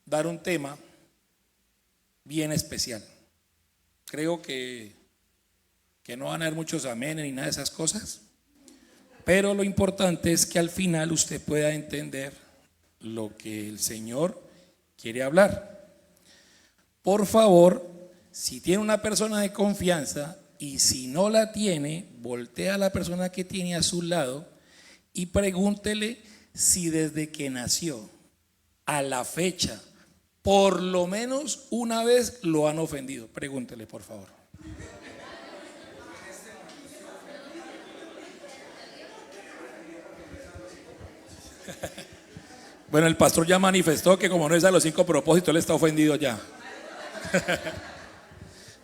dar un tema bien especial. Creo que no van a haber muchos amenes ni nada de esas cosas, pero lo importante es que al final usted pueda entender lo que el Señor quiere hablar. Por favor, si tiene una persona de confianza y si no la tiene, voltea a la persona que tiene a su lado y pregúntele si desde que nació a la fecha por lo menos una vez lo han ofendido. Pregúntele, por favor. Bueno, el pastor ya manifestó que como no es a los 5 propósitos, él está ofendido ya.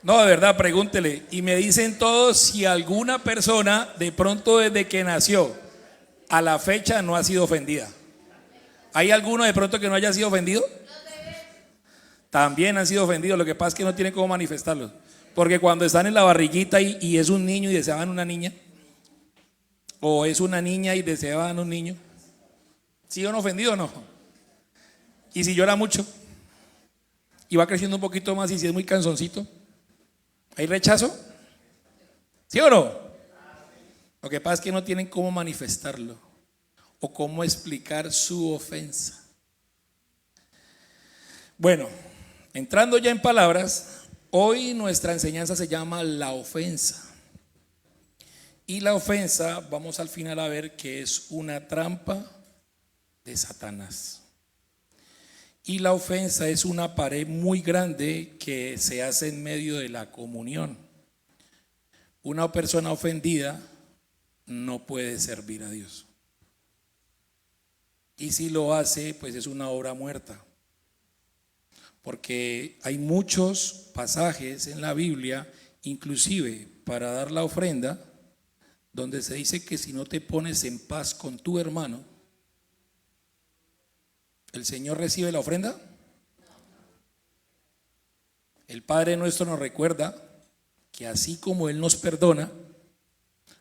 No, de verdad, pregúntele. Y me dicen todos si alguna persona de pronto desde que nació a la fecha no ha sido ofendida. ¿Hay alguno de pronto que no haya sido ofendido? También han sido ofendidos, lo que pasa es que no tienen cómo manifestarlo. Porque cuando están en la barriguita y es un niño y deseaban una niña, o es una niña y deseaban un niño, ¿sí han ofendido o no? Y si llora mucho y va creciendo un poquito más y si es muy canzoncito, ¿hay rechazo? ¿Sí o no? Lo que pasa es que no tienen cómo manifestarlo o cómo explicar su ofensa. Bueno, entrando ya en palabras, hoy nuestra enseñanza se llama la ofensa. Y la ofensa, vamos al final a ver que es una trampa de Satanás. Y la ofensa es una pared muy grande que se hace en medio de la comunión. Una persona ofendida no puede servir a Dios. Y si lo hace, pues es una obra muerta. Porque hay muchos pasajes en la Biblia, inclusive para dar la ofrenda, donde se dice que si no te pones en paz con tu hermano, ¿el Señor recibe la ofrenda? El Padre nuestro nos recuerda que así como Él nos perdona,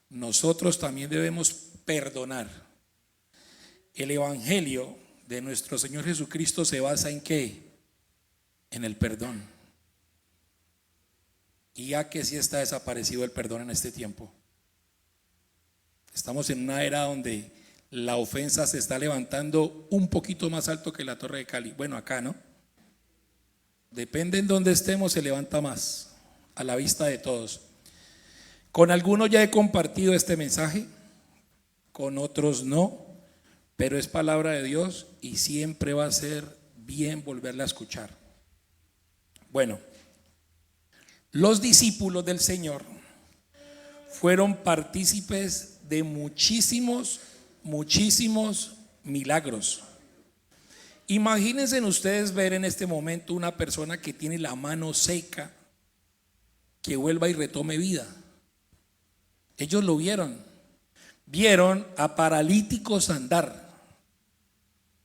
nosotros también debemos perdonar. El Evangelio de nuestro Señor Jesucristo se basa ¿en qué? En el perdón. Y ya que sí está desaparecido el perdón en este tiempo. Estamos en una era donde la ofensa se está levantando un poquito más alto que la Torre de Cali. Bueno, acá, ¿no? Depende en donde estemos, se levanta más a la vista de todos. Con algunos ya he compartido este mensaje, con otros no, pero es palabra de Dios y siempre va a ser bien volverla a escuchar. Bueno, los discípulos del Señor fueron partícipes de muchísimos milagros. Imagínense ustedes ver en este momento una persona que tiene la mano seca, que vuelva y retome vida. Ellos lo vieron a paralíticos andar,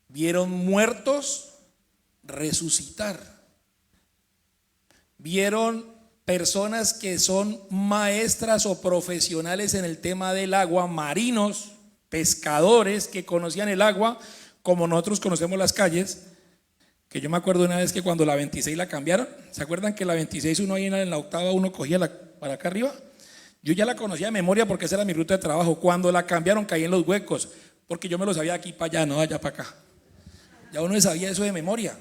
vieron muertos resucitar, vieron personas que son maestras o profesionales en el tema del agua, marinos, pescadores que conocían el agua como nosotros conocemos las calles. Que yo me acuerdo una vez que cuando la 26 la cambiaron, ¿se acuerdan que la 26 uno ahí en la octava uno cogía para acá arriba? Yo ya la conocía de memoria porque esa era mi ruta de trabajo. Cuando la cambiaron caí en los huecos, porque yo me lo sabía de aquí para allá, no de allá para acá. Ya uno sabía eso de memoria.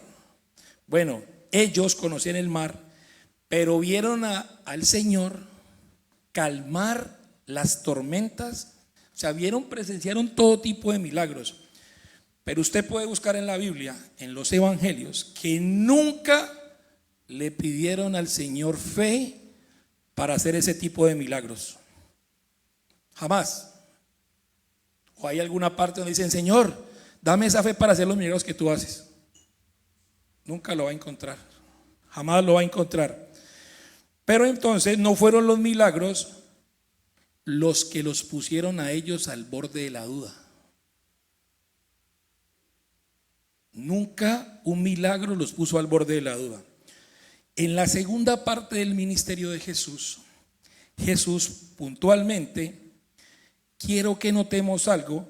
Bueno, ellos conocían el mar, pero vieron al Señor calmar las tormentas. O sea, presenciaron todo tipo de milagros. Pero usted puede buscar en la Biblia, en los evangelios, que nunca le pidieron al Señor fe para hacer ese tipo de milagros. Jamás. O hay alguna parte donde dicen, Señor, dame esa fe para hacer los milagros que tú haces. Nunca lo va a encontrar. Jamás lo va a encontrar. Pero entonces no fueron los milagros los que los pusieron a ellos al borde de la duda. Nunca un milagro los puso al borde de la duda. En la segunda parte del ministerio de Jesús, Jesús puntualmente, quiero que notemos algo.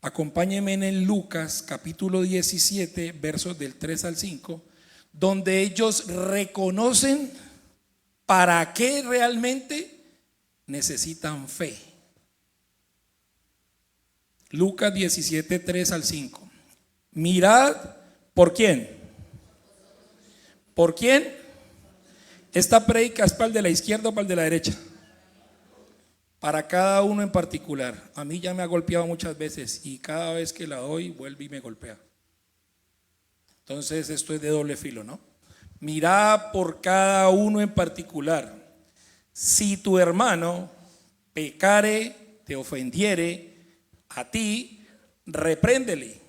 Acompáñenme en Lucas capítulo 17, versos del 3 al 5, donde ellos reconocen para qué realmente necesitan fe. Lucas 17, 3 al 5. Mirad, ¿por quién? ¿Por quién? Esta prédica es para el de la izquierda o para el de la derecha. Para cada uno en particular. A mí ya me ha golpeado muchas veces y cada vez que la doy vuelve y me golpea. Entonces esto es de doble filo, ¿no? Mirad por cada uno en particular. Si tu hermano pecare, te ofendiere a ti, repréndele.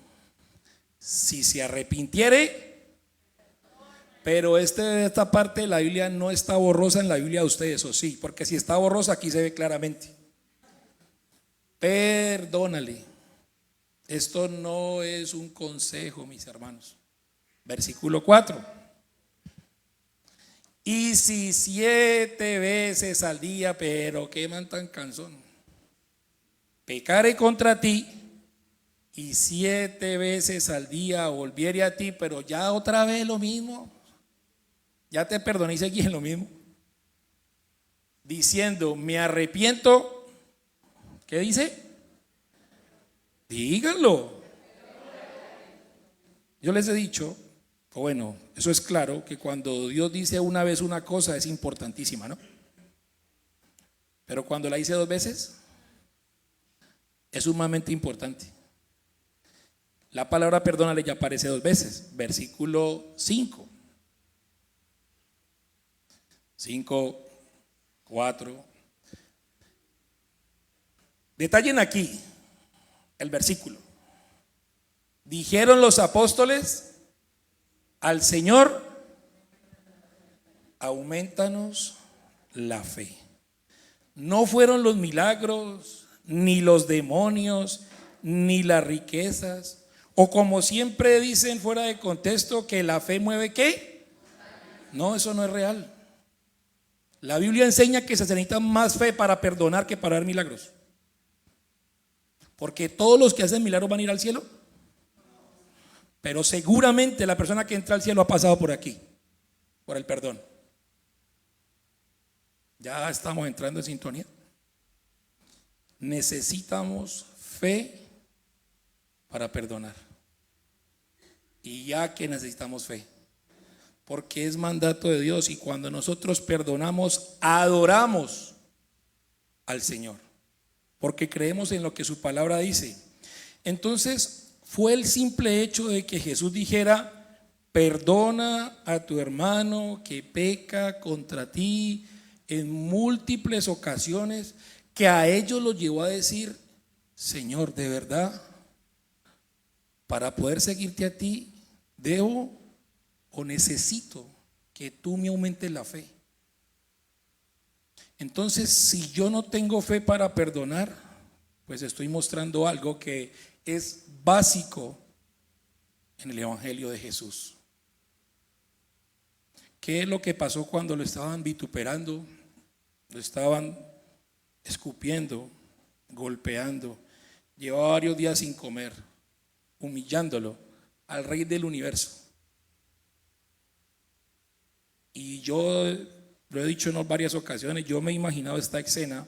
Si se arrepintiere, pero esta parte de la Biblia no está borrosa en la Biblia de ustedes, ¿o sí? Porque si está borrosa aquí se ve claramente. Perdónale. Esto no es un consejo, mis hermanos. Versículo 4. Y si 7 veces al día, pero qué man tan cansón, pecare contra ti, y 7 veces al día volviere a ti, pero ya otra vez lo mismo, ya te perdoné y seguí en lo mismo, diciendo, me arrepiento. ¿Qué dice? Díganlo. Yo les he dicho, bueno, eso es claro, que cuando Dios dice una vez una cosa es importantísima, ¿no? Pero cuando la dice 2 veces es sumamente importante. La palabra perdónale ya aparece 2 veces. Versículo 5, 4. Detallen aquí el versículo. Dijeron los apóstoles al Señor, aumentanos la fe. No fueron los milagros, ni los demonios, ni las riquezas, o como siempre dicen fuera de contexto, que la fe mueve ¿qué? No, eso no es real. La Biblia enseña que se necesita más fe para perdonar que para dar milagros. Porque todos los que hacen milagros van a ir al cielo. Pero seguramente la persona que entra al cielo ha pasado por aquí, por el perdón. Ya estamos entrando en sintonía. Necesitamos fe para perdonar. Y ya que necesitamos fe, porque es mandato de Dios, y cuando nosotros perdonamos, adoramos al Señor, porque creemos en lo que su palabra dice. Entonces fue el simple hecho de que Jesús dijera, perdona a tu hermano que peca contra ti, en múltiples ocasiones, que a ellos los llevó a decir, Señor, de verdad, para poder seguirte a ti, debo o necesito que tú me aumentes la fe. Entonces, si yo no tengo fe para perdonar, pues estoy mostrando algo que es básico en el Evangelio de Jesús. ¿Qué es lo que pasó cuando lo estaban vituperando? Lo estaban escupiendo, golpeando, llevaba varios días sin comer, humillándolo al Rey del universo. Y yo lo he dicho en varias ocasiones, yo me he imaginado esta escena,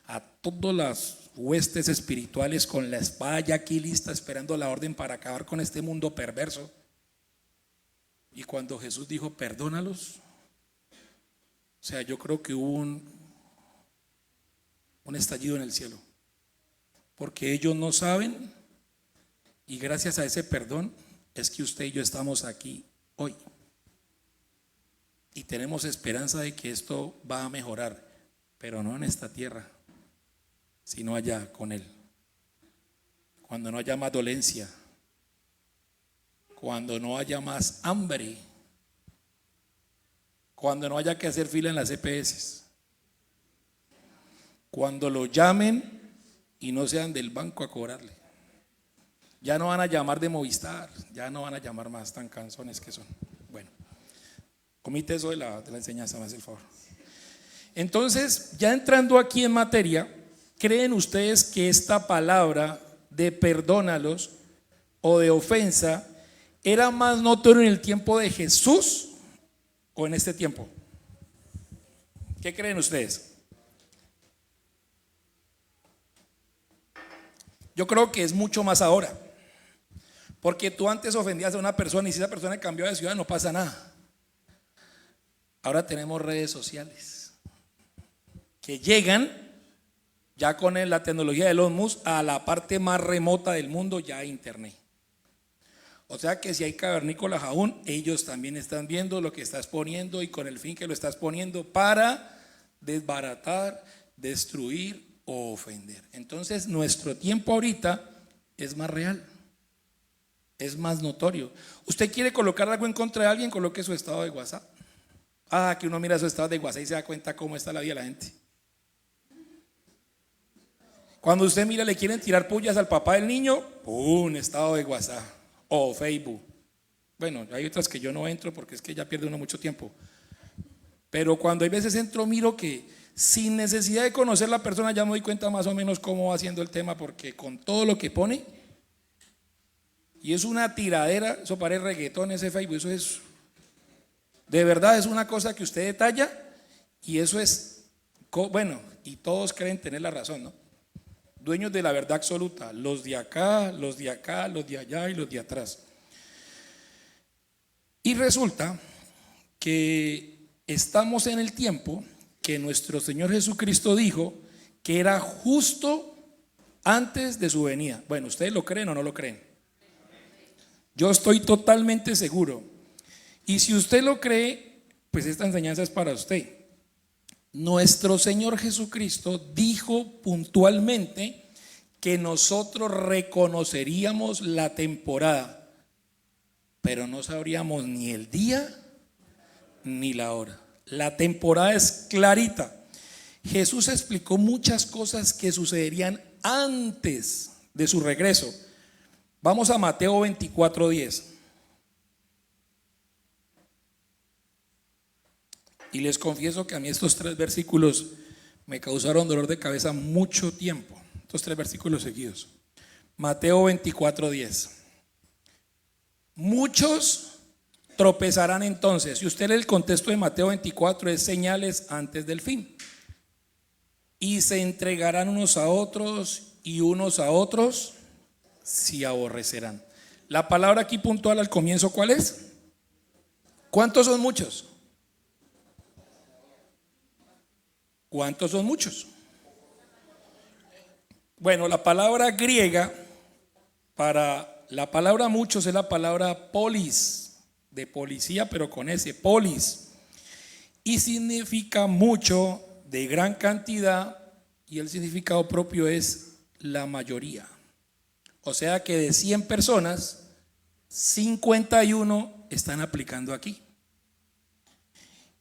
a todas las huestes espirituales con la espada ya aquí lista, esperando la orden para acabar con este mundo perverso. Y cuando Jesús dijo, perdónalos, o sea, yo creo que hubo un estallido en el cielo, porque ellos no saben, y gracias a ese perdón es que usted y yo estamos aquí hoy, y tenemos esperanza de que esto va a mejorar, pero no en esta tierra, sino allá con Él. Cuando no haya más dolencia, cuando no haya más hambre, cuando no haya que hacer fila en las EPS, cuando lo llamen y no sean del banco a cobrarle. Ya no van a llamar de Movistar, ya no van a llamar más, tan cansones que son. Bueno, comite eso de la enseñanza, me hace el favor. Entonces, ya entrando aquí en materia, ¿creen ustedes que esta palabra de perdónalos o de ofensa era más notorio en el tiempo de Jesús o en este tiempo? ¿Qué creen ustedes? Yo creo que es mucho más ahora, porque tú antes ofendías a una persona y si esa persona cambió de ciudad no pasa nada. Ahora tenemos redes sociales que llegan ya con la tecnología de Elon Musk a la parte más remota del mundo, ya internet. O sea que si hay cavernícolas aún, ellos también están viendo lo que estás poniendo y con el fin que lo estás poniendo para desbaratar, destruir o ofender. Entonces nuestro tiempo ahorita es más real, es más notorio. Usted quiere colocar algo en contra de alguien, coloque su estado de WhatsApp. Que uno mira su estado de WhatsApp y se da cuenta cómo está la vida de la gente. Cuando usted mira, le quieren tirar pullas al papá del niño, ¡pum! Estado de WhatsApp o Facebook. Bueno, hay otras que yo no entro porque es que ya pierde uno mucho tiempo. Pero cuando hay veces entro, miro que sin necesidad de conocer la persona ya me doy cuenta más o menos cómo va haciendo el tema, porque con todo lo que pone, y es una tiradera, eso parece reggaetón ese Facebook, eso es, de verdad es una cosa que usted detalla y eso es, bueno, y todos creen tener la razón, ¿no? Dueños de la verdad absoluta, los de acá, los de acá, los de allá y los de atrás. Y resulta que estamos en el tiempo que nuestro Señor Jesucristo dijo que era justo antes de su venida. Bueno, ¿ustedes lo creen o no lo creen? Yo estoy totalmente seguro. Y si usted lo cree, pues esta enseñanza es para usted. Nuestro Señor Jesucristo dijo puntualmente que nosotros reconoceríamos la temporada, pero no sabríamos ni el día ni la hora. La temporada es clarita. Jesús explicó muchas cosas que sucederían antes de su regreso. Vamos a Mateo 24:10. Y les confieso que a mí estos 3 versículos me causaron dolor de cabeza mucho tiempo. Estos 3 versículos seguidos. Mateo 24:10. Muchos tropezarán entonces. Si usted lee el contexto de Mateo 24, es señales antes del fin. Y se entregarán unos a otros y unos a otros se aborrecerán. La palabra aquí puntual al comienzo, ¿cuál es? ¿Cuántos son muchos? ¿Cuántos son muchos? Bueno, la palabra griega para la palabra muchos es la palabra polis, de policía, pero con ese, polis, y significa mucho, de gran cantidad, y el significado propio es la mayoría. O sea que de 100 personas, 51 están aplicando aquí.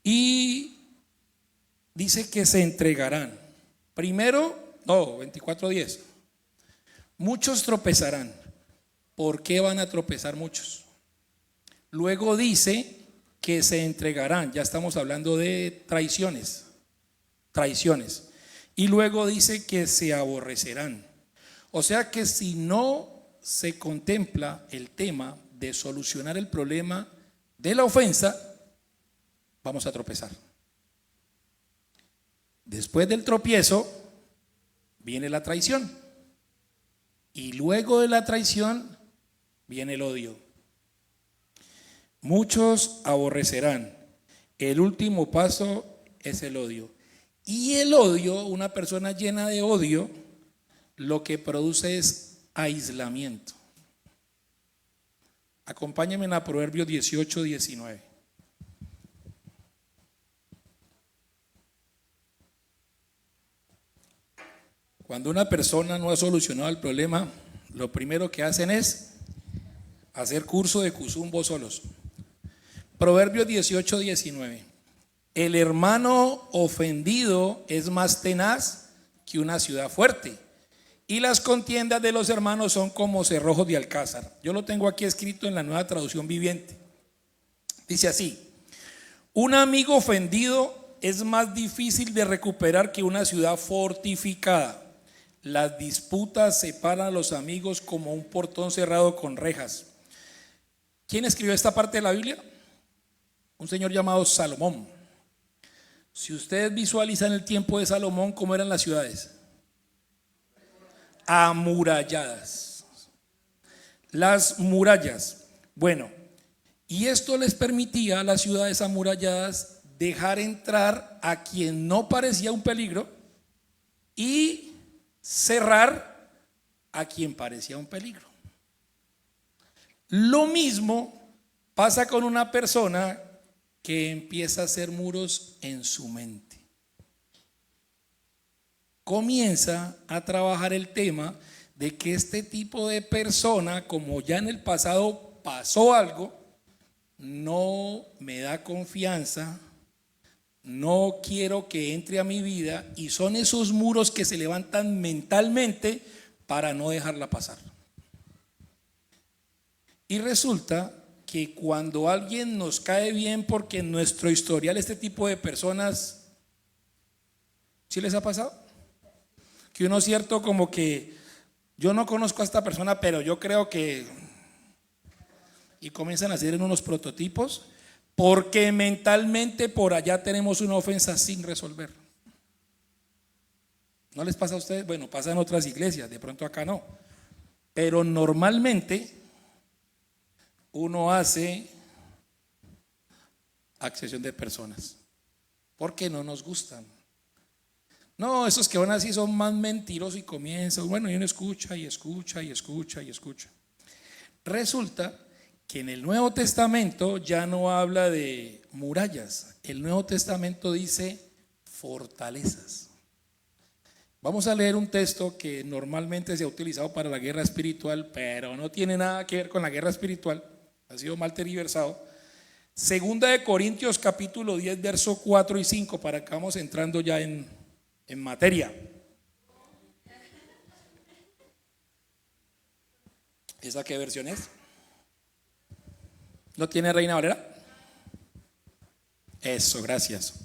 Y dice que se entregarán. Primero, 24:10. Muchos tropezarán. ¿Por qué van a tropezar muchos? Luego dice que se entregarán. Ya estamos hablando de traiciones. Y luego dice que se aborrecerán. O sea que si no se contempla el tema de solucionar el problema de la ofensa, vamos a tropezar. Después del tropiezo viene la traición y luego de la traición viene el odio. Muchos aborrecerán. El último paso es el odio. Y el odio, una persona llena de odio, lo que produce es aislamiento. Acompáñenme a Proverbios 18:19. Cuando una persona no ha solucionado el problema, lo primero que hacen es hacer curso de Cuzumbo solos. Proverbios 18:19. El hermano ofendido es más tenaz que una ciudad fuerte, y las contiendas de los hermanos son como cerrojos de alcázar. Yo lo tengo aquí escrito en la Nueva Traducción Viviente. Dice así: un amigo ofendido es más difícil de recuperar que una ciudad fortificada. las disputas separan a los amigos como un portón cerrado con rejas. ¿Quién escribió esta parte de la Biblia? Un señor llamado Salomón. Si ustedes visualizan el tiempo de Salomón, ¿cómo eran las ciudades? Amuralladas. Las murallas. Bueno, y esto les permitía a las ciudades amuralladas dejar entrar a quien no parecía un peligro y cerrar a quien parecía un peligro. Lo mismo pasa con una persona que empieza a hacer muros en su mente. Comienza a trabajar el tema de que este tipo de persona, como ya en el pasado pasó algo, no me da confianza, no quiero que entre a mi vida, y son esos muros que se levantan mentalmente para no dejarla pasar. Y resulta que cuando alguien nos cae bien, porque en nuestro historial este tipo de personas, ¿sí les ha pasado? Que uno es cierto como que yo no conozco a esta persona, pero yo creo que, y comienzan a hacer en unos prototipos, porque mentalmente por allá tenemos una ofensa sin resolver. ¿No les pasa a ustedes? Bueno, pasa en otras iglesias, de pronto acá no, pero normalmente uno hace accesión de personas porque no nos gustan. No, esos que van así son más mentirosos y comienzan, bueno, y uno escucha y escucha y escucha y escucha. Resulta que en el Nuevo Testamento ya no habla de murallas, el Nuevo Testamento dice fortalezas. Vamos a leer un texto que normalmente se ha utilizado para la guerra espiritual, pero no tiene nada que ver con la guerra espiritual, ha sido mal tergiversado. Segunda de Corintios capítulo 10 verso 4 y 5, para que vamos entrando ya en materia. ¿Esa qué versión es? ¿No tiene Reina Valera? Eso, gracias.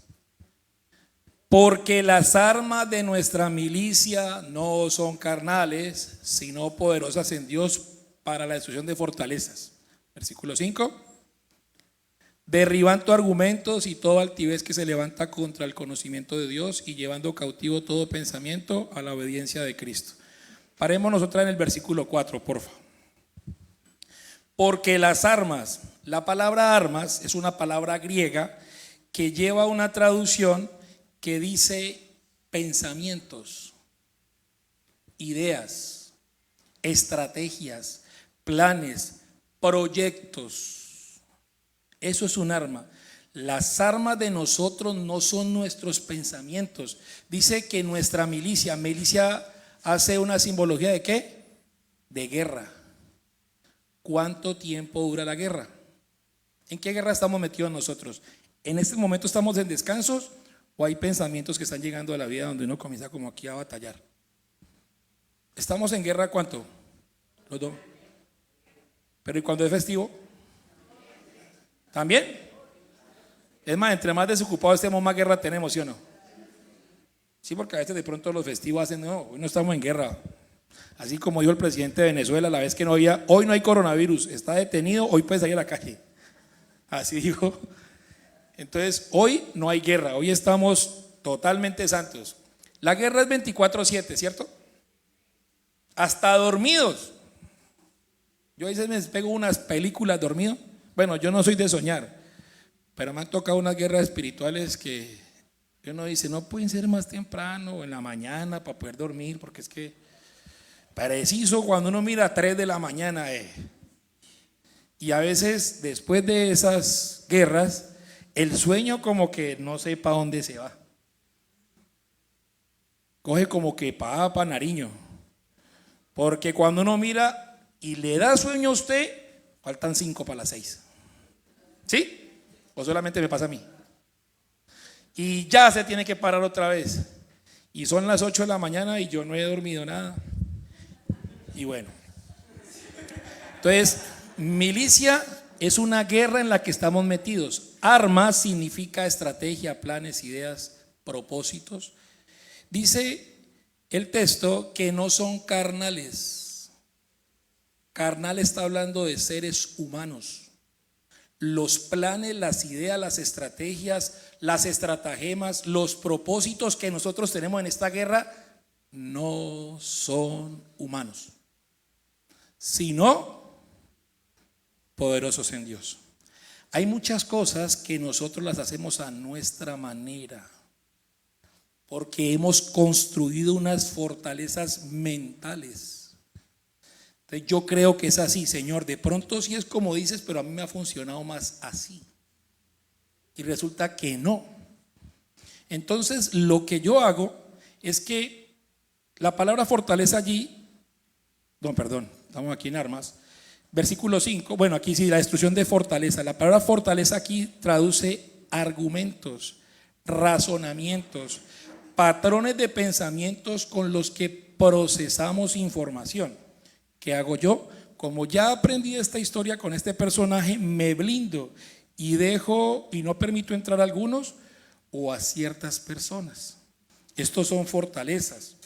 Porque las armas de nuestra milicia no son carnales, sino poderosas en Dios para la destrucción de fortalezas. Versículo 5. Derribando argumentos y toda altivez que se levanta contra el conocimiento de Dios y llevando cautivo todo pensamiento a la obediencia de Cristo. Parémonos otra en el versículo 4, porfa. Porque las armas, la palabra armas es una palabra griega que lleva una traducción que dice pensamientos, ideas, estrategias, planes, proyectos. Eso es un arma. Las armas de nosotros no son nuestros pensamientos. Dice que nuestra milicia hace una simbología ¿de qué? De guerra. ¿Cuánto tiempo dura la guerra? ¿En qué guerra estamos metidos nosotros? ¿En este momento estamos en descansos o hay pensamientos que están llegando a la vida donde uno comienza como aquí a batallar? ¿Estamos en guerra cuánto? Los dos. ¿Pero y cuando es festivo? ¿También? Es más, entre más desocupados estemos, más guerra tenemos, ¿sí o no? Sí, porque a veces de pronto los festivos hacen, no, hoy no estamos en guerra. Así como dijo el presidente de Venezuela la vez que no había, hoy no hay coronavirus, está detenido, hoy puede salir a la calle. Así dijo. Entonces, hoy no hay guerra, hoy estamos totalmente santos. La guerra es 24/7, ¿cierto? Hasta dormidos. Yo a veces me pego unas películas dormido. Bueno, yo no soy de soñar, pero me han tocado unas guerras espirituales que uno dice, no pueden ser más temprano o en la mañana para poder dormir, porque es que preciso cuando uno mira a 3 de la mañana. Y a veces después de esas guerras, el sueño como que no sé para dónde se va. Coge como que para Nariño. Porque cuando uno mira y le da sueño a usted, faltan 5 para las 6. ¿Sí? ¿O solamente me pasa a mí? Y ya se tiene que parar otra vez. Y son las 8 de la mañana y yo no he dormido nada. Y bueno. Entonces, milicia es una guerra en la que estamos metidos. Armas significa estrategia, planes, ideas, propósitos. Dice el texto que no son carnales. Carnal está hablando de seres humanos. Los planes, las ideas, las estrategias, las estratagemas, los propósitos que nosotros tenemos en esta guerra no son humanos, sino poderosos en Dios. Hay muchas cosas que nosotros las hacemos a nuestra manera, porque hemos construido unas fortalezas mentales. Entonces yo creo que es así, Señor, de pronto sí es como dices, pero a mí me ha funcionado más así. Y resulta que no. Entonces lo que yo hago es que la palabra fortaleza allí, no, perdón, estamos aquí en armas, versículo 5, bueno, aquí sí, la destrucción de fortaleza. La palabra fortaleza aquí traduce argumentos, razonamientos, patrones de pensamientos con los que procesamos información. ¿Qué hago yo? Como ya aprendí esta historia con este personaje, me blindo y dejo y no permito entrar a algunos o a ciertas personas. Estos son fortalezas.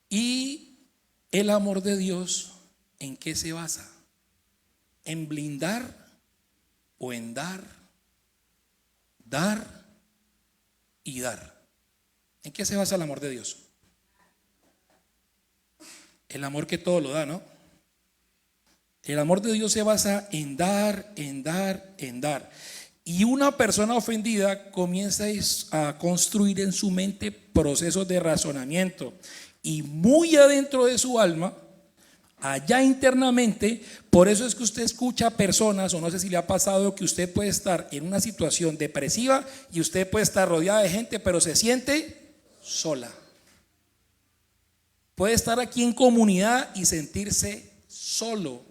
Y el amor de Dios, ¿en qué se basa? ¿En blindar o en dar? Dar y dar. ¿En qué se basa el amor de Dios? El amor que todo lo da, ¿no? El amor de Dios se basa en dar, en dar, en dar. Y una persona ofendida comienza a construir en su mente procesos de razonamiento. Y muy adentro de su alma, allá internamente, por eso es que usted escucha personas, o no sé si le ha pasado, que usted puede estar en una situación depresiva y usted puede estar rodeada de gente, pero se siente sola. Puede estar aquí en comunidad y sentirse solo,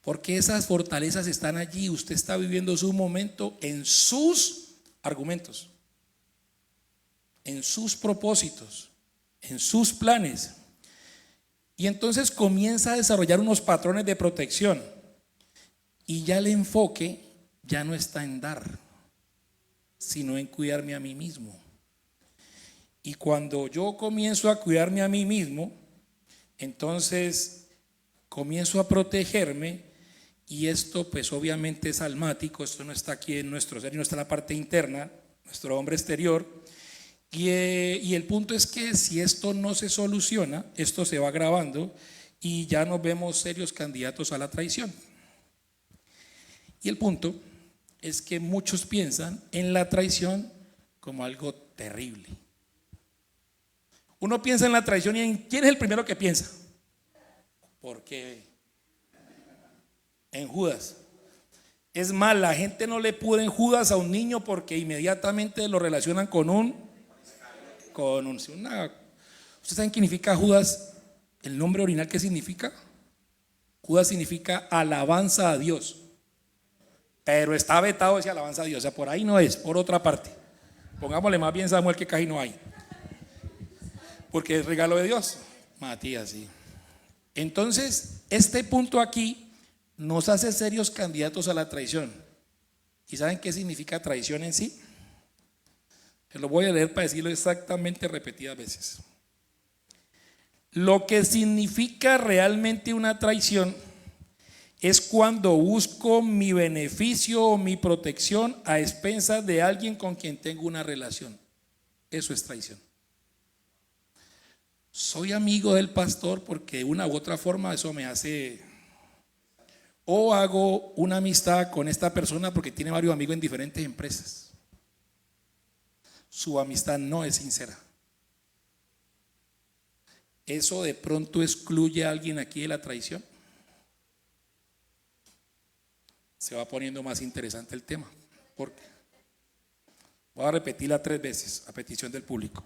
porque esas fortalezas están allí. Usted está viviendo su momento en sus argumentos, en sus propósitos, en sus planes. Y entonces comienza a desarrollar unos patrones de protección. Y ya el enfoque ya no está en dar, sino en cuidarme a mí mismo. Y cuando yo comienzo a cuidarme a mí mismo, entonces comienzo a protegerme. Y esto pues obviamente es almático, esto no está aquí en nuestro ser, no está en la parte interna, nuestro hombre exterior. Y el punto es que si esto no se soluciona, esto se va agravando y ya nos vemos serios candidatos a la traición. Y el punto es que muchos piensan en la traición como algo terrible. Uno piensa en la traición y en ¿quién es el primero que piensa? Porque en Judas. Es más, la gente no le pone en Judas a un niño porque inmediatamente lo relacionan con ¿Ustedes saben qué significa Judas? ¿El nombre original qué significa? Judas significa alabanza a Dios, pero está vetado ese alabanza a Dios, o sea, por ahí no es, por otra parte. Pongámosle más bien Samuel, que casi no hay, porque es regalo de Dios. Matías, sí. Entonces, este punto aquí nos hace serios candidatos a la traición. ¿Y saben qué significa traición en sí? Se lo voy a leer para decirlo exactamente repetidas veces. Lo que significa realmente una traición es cuando busco mi beneficio o mi protección a expensas de alguien con quien tengo una relación. Eso es traición. Soy amigo del pastor porque de una u otra forma eso me hace, o hago una amistad con esta persona porque tiene varios amigos en diferentes empresas. Su amistad no es sincera. ¿Eso de pronto excluye a alguien aquí de la traición? Se va poniendo más interesante el tema. ¿Por qué? Voy a repetirla 3 veces a petición del público.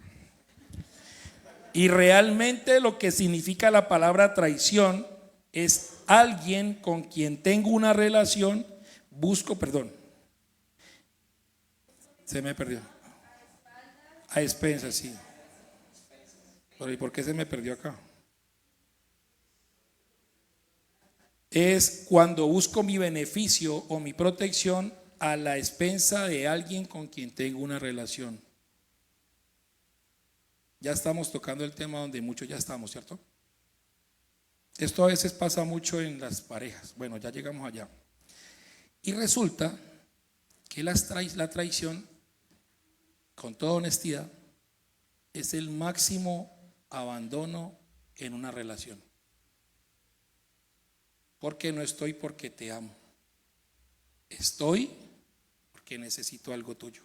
Y realmente lo que significa la palabra traición es alguien con quien tengo una relación, se me perdió. A expensas, sí. Pero ¿y por qué se me perdió acá? Es cuando busco mi beneficio o mi protección a la expensa de alguien con quien tengo una relación. Ya estamos tocando el tema donde muchos ya estamos, ¿cierto? Esto a veces pasa mucho en las parejas. Bueno, ya llegamos allá. Y resulta que la traición, con toda honestidad, es el máximo abandono en una relación. Porque no estoy porque te amo. Estoy porque necesito algo tuyo.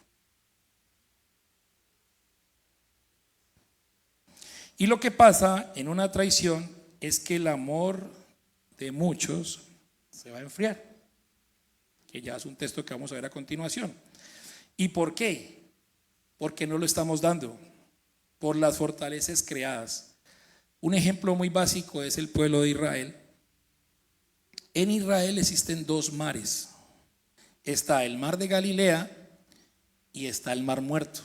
Y lo que pasa en una traición es que el amor de muchos se va a enfriar, que ya es un texto que vamos a ver a continuación. ¿Y por qué? Porque no lo estamos dando, por las fortalezas creadas. Un ejemplo muy básico es el pueblo de Israel. En Israel existen dos mares. Está el mar de Galilea y está el mar Muerto.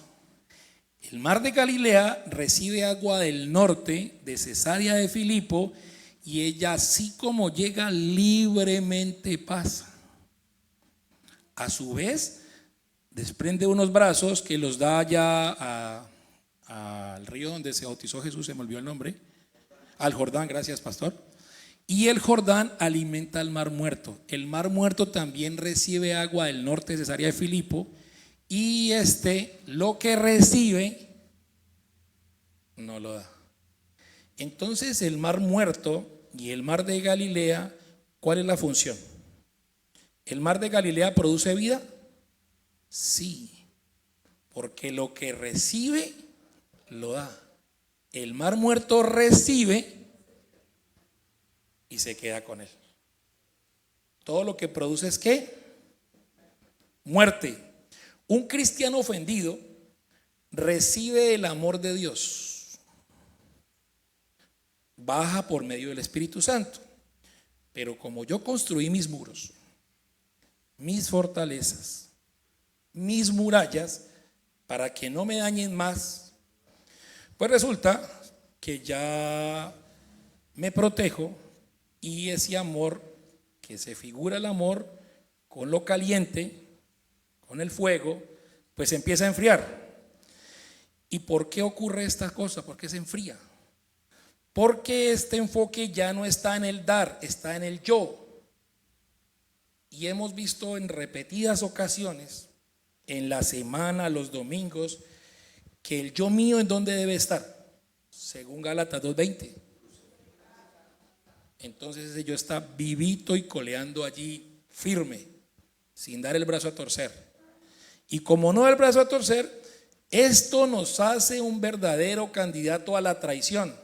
El mar de Galilea recibe agua del norte de Cesarea de Filipo y ella, así como llega, libremente pasa. A su vez, desprende unos brazos que los da ya al río donde se bautizó Jesús, se me olvidó el nombre, al Jordán, gracias pastor. Y el Jordán alimenta al mar Muerto. El mar Muerto también recibe agua del norte de Cesarea de Filipo. Y lo que recibe no lo da. Entonces el mar Muerto y el mar de Galilea, ¿cuál es la función? ¿El mar de Galilea produce vida? Sí, porque lo que recibe lo da. El mar Muerto recibe y se queda con él. Todo lo que produce es ¿qué? Muerte. Un cristiano ofendido recibe el amor de Dios, baja por medio del Espíritu Santo, pero como yo construí mis muros, mis fortalezas, mis murallas, para que no me dañen más, pues resulta que ya me protejo y ese amor, que se figura el amor con lo caliente, con el fuego, pues se empieza a enfriar. ¿Y por qué ocurre esta cosa? ¿Por qué se enfría? Porque este enfoque ya no está en el dar, está en el yo. Y hemos visto en repetidas ocasiones, en la semana, los domingos, que el yo mío ¿en dónde debe estar? Según Gálatas 2:20. Entonces ese yo está vivito y coleando allí firme, sin dar el brazo a torcer. Y como no da el brazo a torcer, esto nos hace un verdadero candidato a la traición,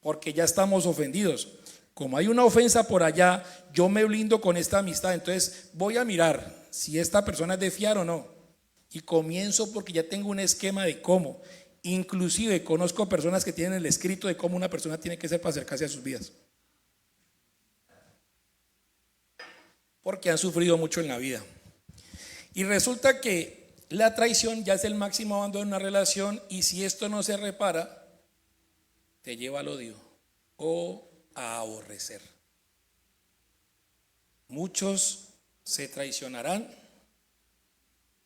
porque ya estamos ofendidos. Como hay una ofensa por allá, yo me blindo con esta amistad, entonces voy a mirar si esta persona es de fiar o no. Y comienzo porque ya tengo un esquema de cómo. Inclusive conozco personas que tienen el escrito de cómo una persona tiene que ser para acercarse a sus vidas, porque han sufrido mucho en la vida. Y resulta que la traición ya es el máximo abandono en una relación, y si esto no se repara, te lleva al odio o a aborrecer. Muchos se traicionarán,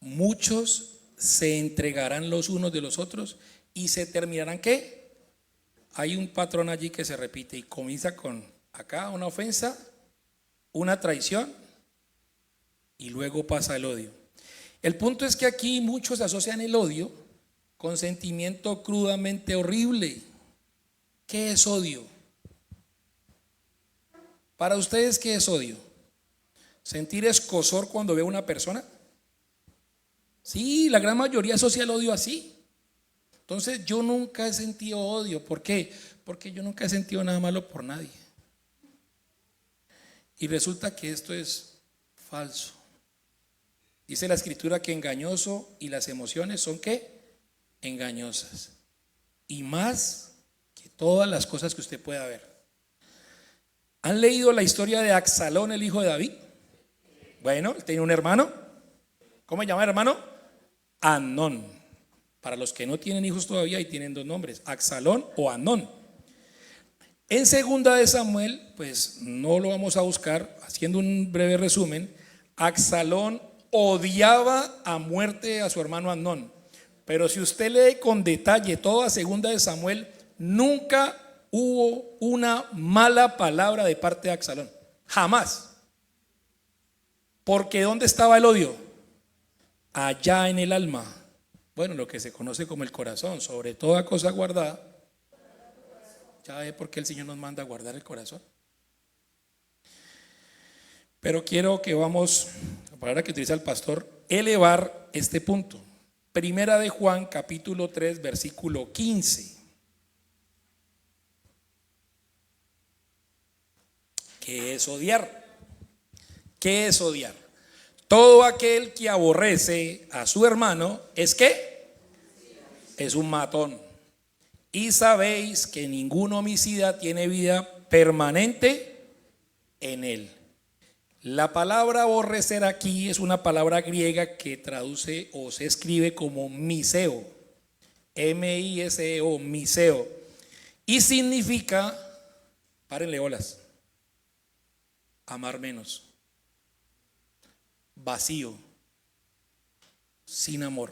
muchos se entregarán los unos de los otros y se terminarán ¿qué? Hay un patrón allí que se repite y comienza con acá una ofensa, una traición, y luego pasa el odio. El punto es que aquí muchos asocian el odio con sentimiento crudamente horrible. ¿Qué es odio? Para ustedes, ¿qué es odio? ¿Sentir escozor cuando veo a una persona? Sí, la gran mayoría asocia el odio así. Entonces yo nunca he sentido odio. ¿Por qué? Porque yo nunca he sentido nada malo por nadie. Y resulta que esto es falso. Dice la escritura que engañoso y las emociones son ¿qué? Engañosas. Y más que todas las cosas que usted pueda ver. ¿Han leído la historia de Absalón, el hijo de David? Bueno, él tenía un hermano. ¿Cómo se llama el hermano? Amnón. Para los que no tienen hijos todavía y tienen dos nombres, Absalón o Amnón. En segunda de Samuel, pues no lo vamos a buscar, haciendo un breve resumen, Absalón odiaba a muerte a su hermano Amnón, Pero si usted lee con detalle toda segunda de Samuel, nunca hubo una mala palabra de parte de Absalón. Jamás. Porque ¿dónde estaba el odio? Allá en el alma. Bueno, lo que se conoce como el corazón, sobre toda cosa guardada. ¿Ya ve por qué el Señor nos manda a guardar el corazón? Pero quiero que vamos, la palabra que utiliza el pastor, elevar este punto. Primera de Juan, capítulo 3, versículo 15. ¿Qué es odiar? ¿Qué es odiar? Todo aquel que aborrece a su hermano es ¿qué? Es un matón. Y sabéis que ningún homicida tiene vida permanente en él. La palabra aborrecer aquí es una palabra griega que traduce o se escribe como miseo, M-I-S-E-O, miseo, y significa, párenle olas, amar menos, vacío, sin amor.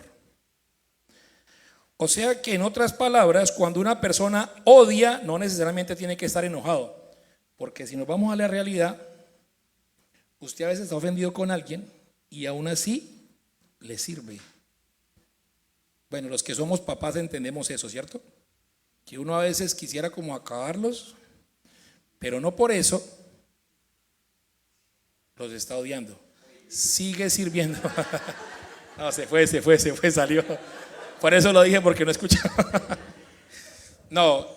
O sea que en otras palabras, cuando una persona odia, no necesariamente tiene que estar enojado, porque si nos vamos a la realidad, usted a veces está ofendido con alguien y aún así le sirve. Bueno, los que somos papás entendemos eso, ¿cierto? Que uno a veces quisiera como acabarlos, pero no por eso los está odiando. Sigue sirviendo. No, se fue, salió. Por eso lo dije, porque no escuchaba. No,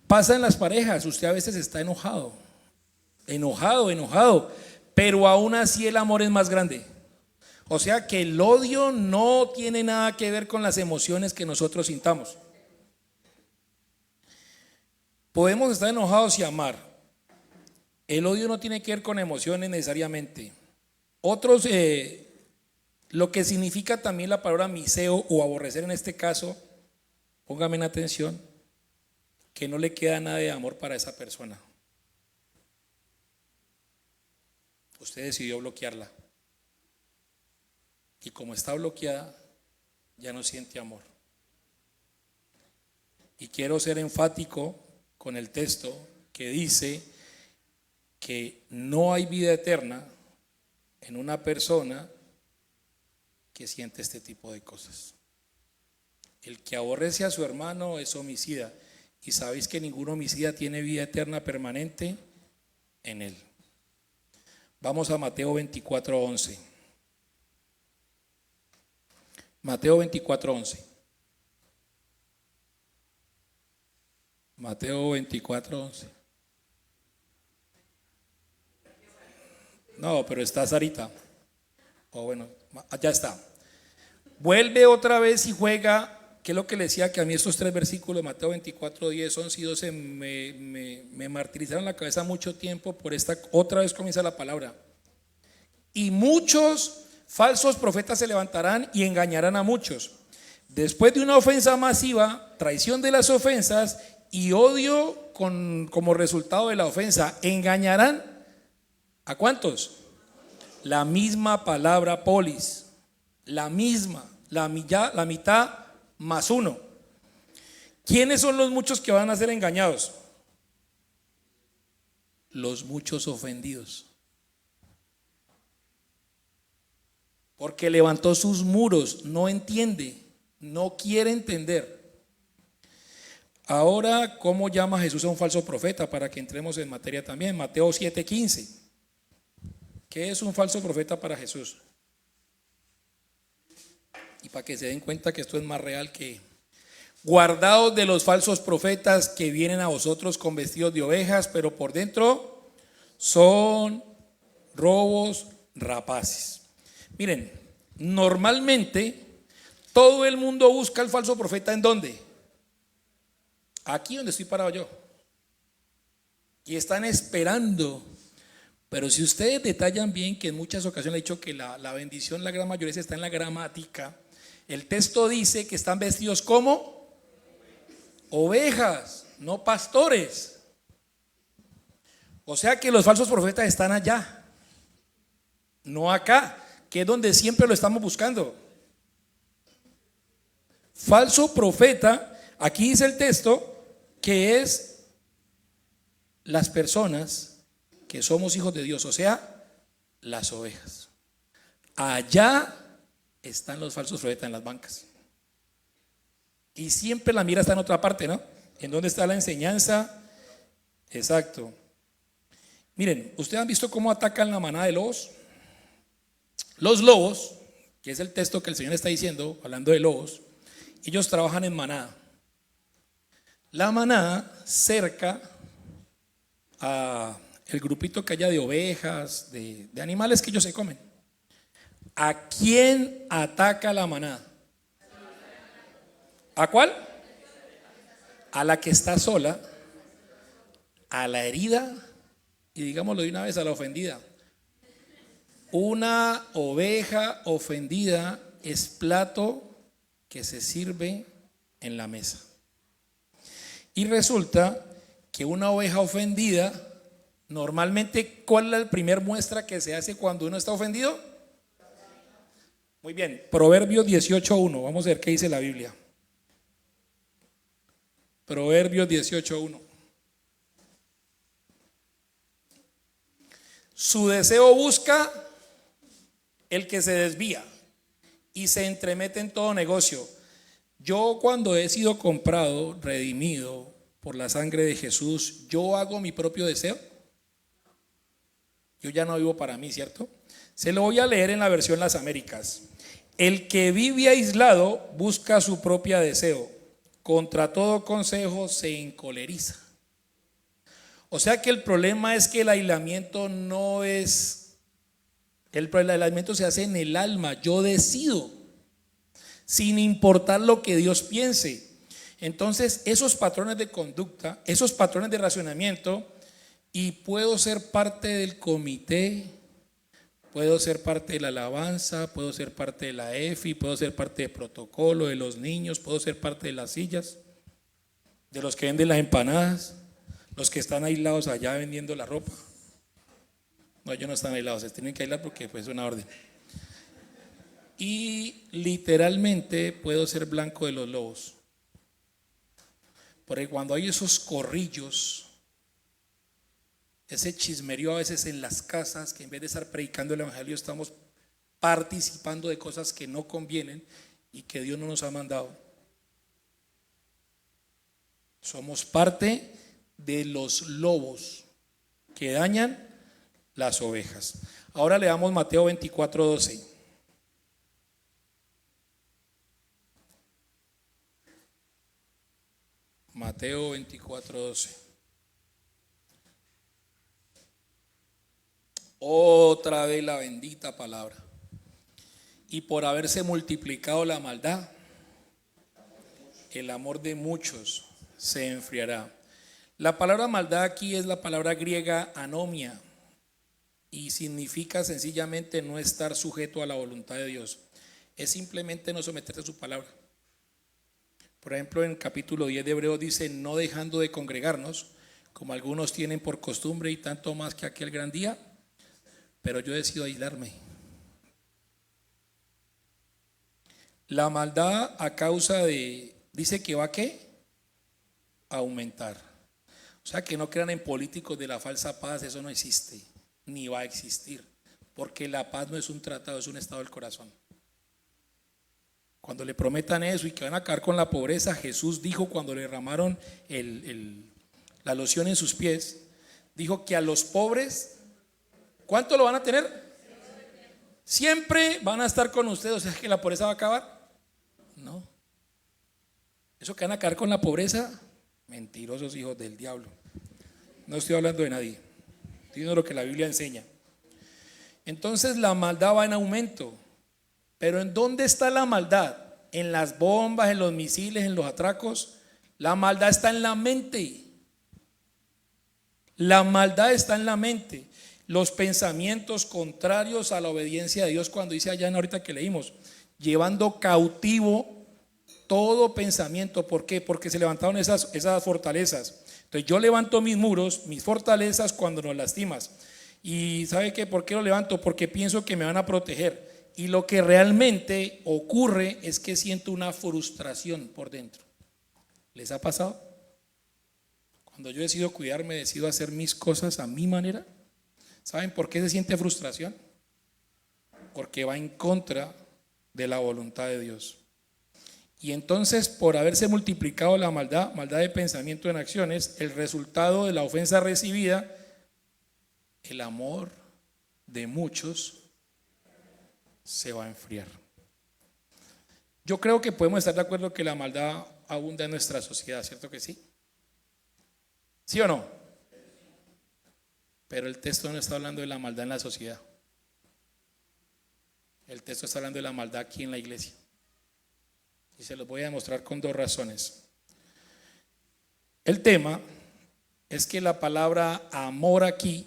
pasa en las parejas, usted a veces está enojado, pero aún así el amor es más grande. O sea que el odio no tiene nada que ver con las emociones que nosotros sintamos. Podemos estar enojados y amar. El odio no tiene que ver con emociones necesariamente. Otros, lo que significa también la palabra miseo o aborrecer en este caso, póngame en atención, que no le queda nada de amor para esa persona. Usted decidió bloquearla. Y como está bloqueada, ya no siente amor. Y quiero ser enfático con el texto que dice que no hay vida eterna en una persona que siente este tipo de cosas. El que aborrece a su hermano es homicida. Y sabéis que ningún homicida tiene vida eterna permanente en él. Vamos a Mateo 24:11. Mateo 24:11. Mateo 24:11. No, pero está Sarita. Bueno, ya está. Vuelve otra vez y juega. ¿Qué es lo que le decía? Que a mí estos tres versículos, Mateo 24, 10, 11 y 12, me martirizaron la cabeza mucho tiempo. Por esta, otra vez comienza la palabra. Y muchos falsos profetas se levantarán y engañarán a muchos. Después de una ofensa masiva, traición de las ofensas y odio como resultado de la ofensa, engañarán ¿a cuántos? La misma palabra polis, la misma, la mitad más uno. ¿Quiénes son los muchos que van a ser engañados? Los muchos ofendidos. Porque levantó sus muros, no entiende, no quiere entender. Ahora, ¿cómo llama Jesús a un falso profeta? Para que entremos en materia también. Mateo 7:15. ¿Qué es un falso profeta para Jesús? Y para que se den cuenta que esto es más real que guardaos de los falsos profetas que vienen a vosotros con vestidos de ovejas, pero por dentro son robos rapaces. Miren, normalmente todo el mundo busca al falso profeta ¿en dónde? Aquí donde estoy parado yo. Y están esperando. Pero si ustedes detallan bien que en muchas ocasiones he dicho que la bendición, la gran mayoría está en la gramática. El texto dice que están vestidos como ovejas, no pastores. O sea que los falsos profetas están allá, no acá, que es donde siempre lo estamos buscando. Falso profeta, aquí dice el texto, que es las personas que somos hijos de Dios, o sea, las ovejas. Allá están los falsos profetas en las bancas. Y siempre la mira está en otra parte, ¿no? ¿En dónde está la enseñanza? Exacto. Miren, ¿ustedes han visto cómo atacan la manada de lobos? Los lobos, que es el texto que el Señor está diciendo, hablando de lobos, ellos trabajan en manada. La manada cerca a el grupito que haya de ovejas, de animales que ellos se comen. ¿A quién ataca la manada? ¿A cuál? A la que está sola, a la herida y digámoslo de una vez, a la ofendida. Una oveja ofendida es plato que se sirve en la mesa. Y resulta que una oveja ofendida, normalmente, ¿cuál es la primera muestra que se hace cuando uno está ofendido? Muy bien, Proverbios 18:1, vamos a ver qué dice la Biblia. Proverbios 18:1. Su deseo busca el que se desvía y se entremete en todo negocio. Yo, cuando he sido comprado, redimido por la sangre de Jesús, yo hago mi propio deseo. Yo ya no vivo para mí, ¿cierto? Se lo voy a leer en la versión Las Américas. El que vive aislado busca su propio deseo, contra todo consejo se encoleriza. O sea que el problema es que el aislamiento no es, el aislamiento se hace en el alma. Yo decido, sin importar lo que Dios piense. Entonces, esos patrones de conducta, esos patrones de racionamiento, y puedo ser parte del comité, puedo ser parte de la alabanza, puedo ser parte de la EFI, puedo ser parte del protocolo de los niños, puedo ser parte de las sillas, de los que venden las empanadas, los que están aislados allá vendiendo la ropa. No, ellos no están aislados, se tienen que aislar porque pues, es una orden. Y literalmente puedo ser blanco de los lobos. Porque cuando hay esos corrillos, ese chismerío a veces en las casas, que en vez de estar predicando el evangelio estamos participando de cosas que no convienen y que Dios no nos ha mandado. Somos parte de los lobos que dañan las ovejas. Ahora leamos Mateo 24:12. Mateo 24:12. Otra vez la bendita palabra. Y por haberse multiplicado la maldad, el amor de muchos se enfriará. La palabra maldad aquí es la palabra griega anomia y significa sencillamente no estar sujeto a la voluntad de Dios. Es simplemente no someterse a su palabra. Por ejemplo, en el capítulo 10 de Hebreos dice: no dejando de congregarnos, como algunos tienen por costumbre, y tanto más que aquel gran día, pero yo decido aislarme. La maldad a causa de, dice que va a ¿qué? A aumentar. O sea, que no crean en políticos de la falsa paz, eso no existe, ni va a existir, porque la paz no es un tratado, es un estado del corazón. Cuando le prometan eso y que van a acabar con la pobreza, Jesús dijo cuando le derramaron la loción en sus pies, dijo que a los pobres, ¿cuánto lo van a tener? Siempre van a estar con ustedes. O sea, que la pobreza va a acabar. No. Eso que van a acabar con la pobreza, mentirosos hijos del diablo. No estoy hablando de nadie, estoy diciendo lo que la Biblia enseña. Entonces la maldad va en aumento. Pero ¿en dónde está la maldad? En las bombas, en los misiles, en los atracos. La maldad está en la mente. La maldad está en la mente. Los pensamientos contrarios a la obediencia de Dios, cuando dice allá en ahorita que leímos, llevando cautivo todo pensamiento. ¿Por qué? Porque se levantaron esas fortalezas. Entonces yo levanto mis muros, mis fortalezas cuando nos lastimas. ¿Y sabe qué? ¿Por qué lo levanto? Porque pienso que me van a proteger. y lo que realmente ocurre es que siento una frustración por dentro. ¿Les ha pasado? Cuando yo decido cuidarme, decido hacer mis cosas a mi manera. ¿Saben por qué se siente frustración? Porque va en contra de la voluntad de Dios. Y entonces, por haberse multiplicado la maldad de pensamiento en acciones, el resultado de la ofensa recibida, el amor de muchos se va a enfriar. Yo creo que podemos estar de acuerdo que la maldad abunda en nuestra sociedad, ¿cierto que sí? ¿Sí o no? Pero el texto no está hablando de la maldad en la sociedad. El texto está hablando de la maldad aquí en la iglesia. Y se los voy a demostrar con dos razones. El tema es que la palabra amor aquí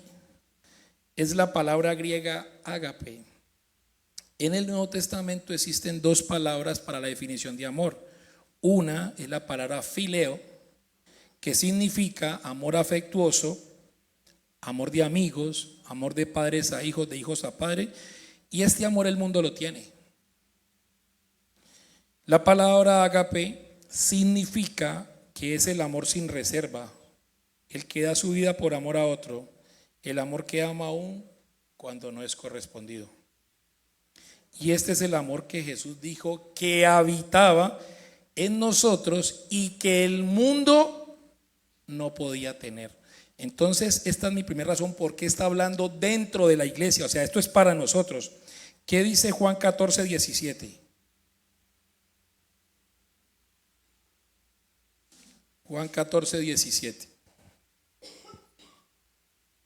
es la palabra griega ágape. En el Nuevo Testamento existen dos palabras para la definición de amor. Una es la palabra fileo, que significa amor afectuoso, amor de amigos, amor de padres a hijos, de hijos a padres, y este amor el mundo lo tiene. La palabra ágape significa que es el amor sin reserva, el que da su vida por amor a otro, el amor que ama aún cuando no es correspondido. Y este es el amor que Jesús dijo que habitaba en nosotros y que el mundo no podía tener. Entonces, esta es mi primera razón por qué está hablando dentro de la iglesia. O sea, esto es para nosotros. ¿Qué dice Juan 14, 17? Juan 14, 17.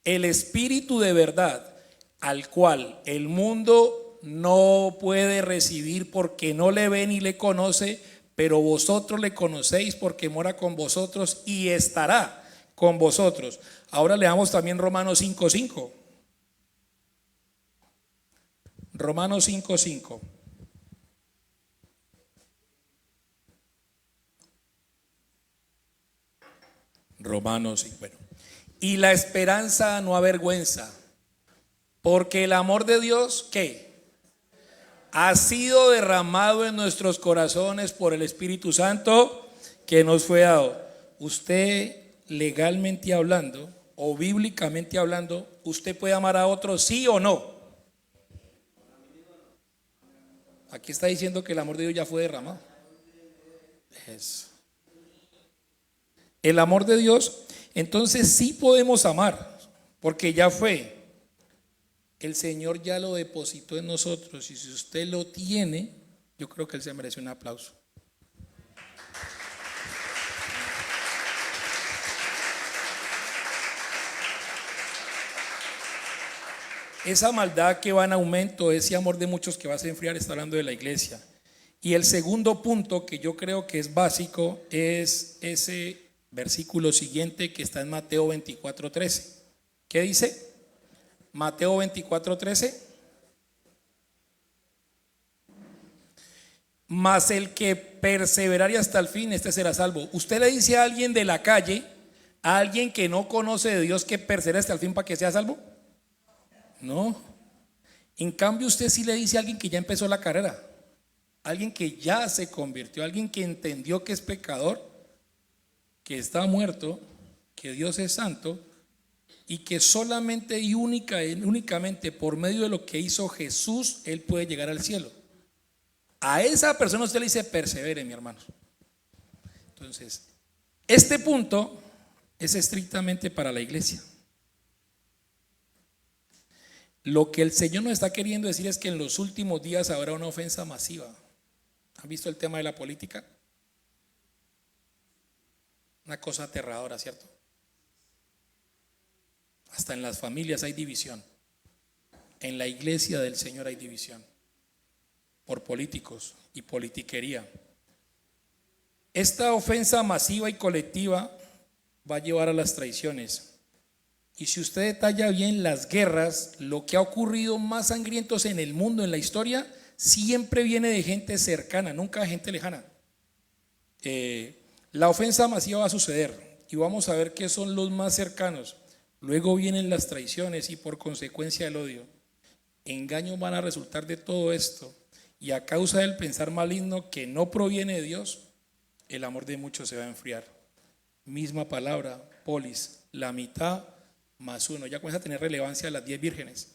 El Espíritu de verdad, al cual el mundo no puede recibir porque no le ve ni le conoce, pero vosotros le conocéis porque mora con vosotros y estará con vosotros. Ahora leamos también Romanos 5:5. Romanos 5:5. Romanos 5. Bueno. Y la esperanza no avergüenza, porque el amor de Dios, ¿qué? Ha sido derramado en nuestros corazones por el Espíritu Santo que nos fue dado. Usted, legalmente hablando o bíblicamente hablando, ¿usted puede amar a otro, sí o no? Aquí está diciendo que el amor de Dios ya fue derramado. Eso. El amor de Dios, entonces sí podemos amar, porque ya fue. El Señor ya lo depositó en nosotros y si usted lo tiene, yo creo que Él se merece un aplauso. Esa maldad que va en aumento, ese amor de muchos que va a enfriar, está hablando de la iglesia. Y el segundo punto que yo creo que es básico es ese versículo siguiente que está en Mateo 24:13. ¿Qué dice? Mateo 24:13. Mas el que perseverare hasta el fin, este será salvo. Usted le dice a alguien de la calle, a alguien que no conoce de Dios, que persevere hasta el fin para que sea salvo. No. En cambio, usted sí le dice a alguien que ya empezó la carrera, alguien que ya se convirtió, alguien que entendió que es pecador, que está muerto, que Dios es santo y que solamente y únicamente por medio de lo que hizo Jesús, él puede llegar al cielo. A esa persona usted le dice persevere, mi hermano. Entonces, este punto es estrictamente para la iglesia. Lo que el Señor nos está queriendo decir es que en los últimos días habrá una ofensa masiva. ¿Han visto el tema de la política? Una cosa aterradora, ¿cierto? Hasta en las familias hay división. En la iglesia del Señor hay división por políticos y politiquería. Esta ofensa masiva y colectiva va a llevar a las traiciones. Y si usted detalla bien las guerras, lo que ha ocurrido más sangrientos en el mundo, en la historia, siempre viene de gente cercana, nunca de gente lejana. La ofensa masiva va a suceder y vamos a ver qué son los más cercanos. Luego vienen las traiciones y por consecuencia el odio. engaños van a resultar de todo esto. Y a causa del pensar maligno que no proviene de Dios, el amor de muchos se va a enfriar. Misma palabra, polis, la mitad más uno. Ya comienza a tener relevancia las 10 vírgenes.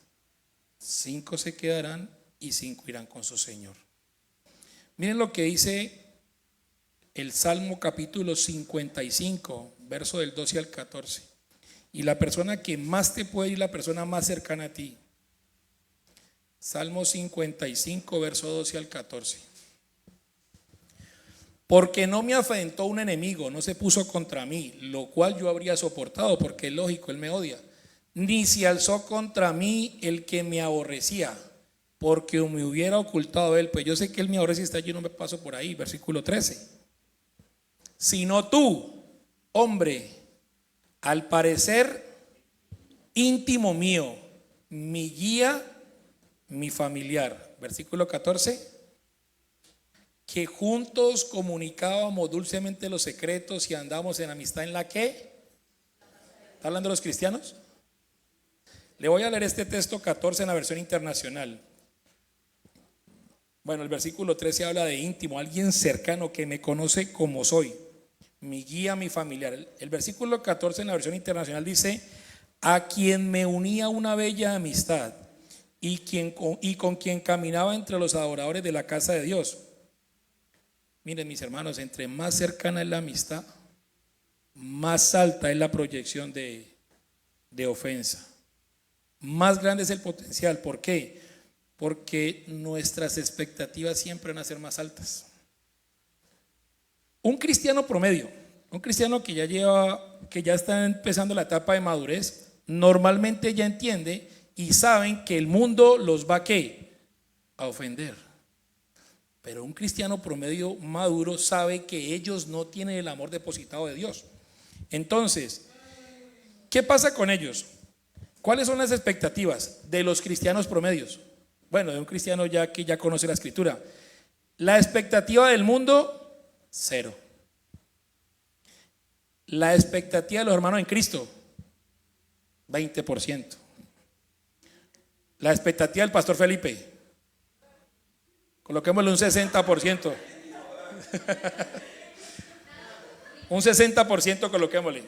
5 se quedarán y 5 irán con su Señor. Miren lo que dice el Salmo capítulo 55, verso del 12 al 14. Y la persona que más te puede ir, la persona más cercana a ti. Salmo 55, verso 12 al 14. Porque no me afrentó un enemigo, no se puso contra mí, lo cual yo habría soportado, porque es lógico, él me odia. Ni se alzó contra mí el que me aborrecía, porque me hubiera ocultado él. Pues yo sé que él me aborrece y está allí, no me paso por ahí. Versículo 13. Sino tú, hombre, al parecer íntimo mío, mi guía, mi familiar. Versículo 14. Que juntos comunicábamos dulcemente los secretos y andamos en amistad en la que. ¿Está hablando de los cristianos? Le voy a leer este texto 14 en la versión internacional. Bueno, el versículo 13 habla de íntimo, alguien cercano que me conoce como soy, mi guía, mi familiar. El versículo 14 en la versión internacional dice: a quien me unía una bella amistad y con quien caminaba entre los adoradores de la casa de Dios. Miren, mis hermanos, entre más cercana es la amistad, más alta es la proyección de ofensa. Más grande es el potencial. ¿Por qué? Porque nuestras expectativas siempre van a ser más altas. Un cristiano promedio, un cristiano que ya está empezando la etapa de madurez, normalmente ya entiende y saben que el mundo los va ¿a qué? A ofender. Pero un cristiano promedio maduro sabe que ellos no tienen el amor depositado de Dios. Entonces, ¿qué pasa con ellos? ¿Cuáles son las expectativas de los cristianos promedios? Bueno, de un cristiano ya que ya conoce la escritura. La expectativa del mundo, 0. La expectativa de los hermanos en Cristo, 20%. La expectativa del pastor Felipe, coloquémosle un 60%. Un 60% coloquémosle.